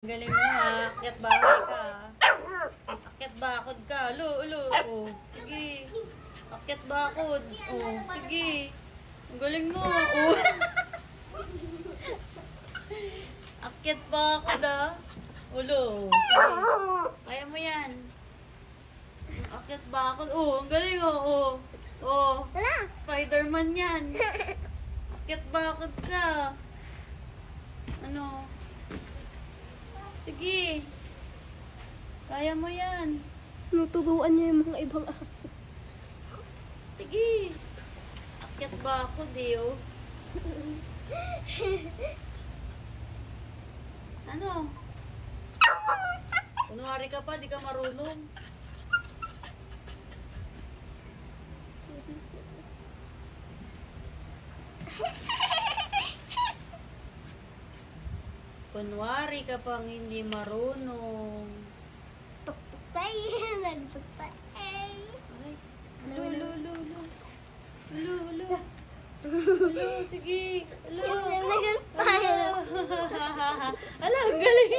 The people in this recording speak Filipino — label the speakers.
Speaker 1: Galing mo ha. Akyat bahay ka. Akyat bakod ka. Ulo. Oh. Sige. Akyat bakod. Oh. Sige. Ang galing mo. Oh. Akyat bakod ah. Ulo. Sige. Kaya mo yan. Akyat bakod. Oh. Ang galing oh. Oh. Spider-Man yan. Akyat bakod ka. Ano? Sige. Kaya mo yan.
Speaker 2: Nuturuan niya yung mga ibang aso.
Speaker 1: Sige. Akyat ba ako, Dio? Ano? Kunwari ka pa, di ka marunong. Kunwari ka pang hindi marunong.
Speaker 2: Tuktuk tayo. Nagtuktuk tayo.
Speaker 1: Ulo, sige. Ulo.
Speaker 2: Kasi nag-style.
Speaker 1: Ala, ang galing.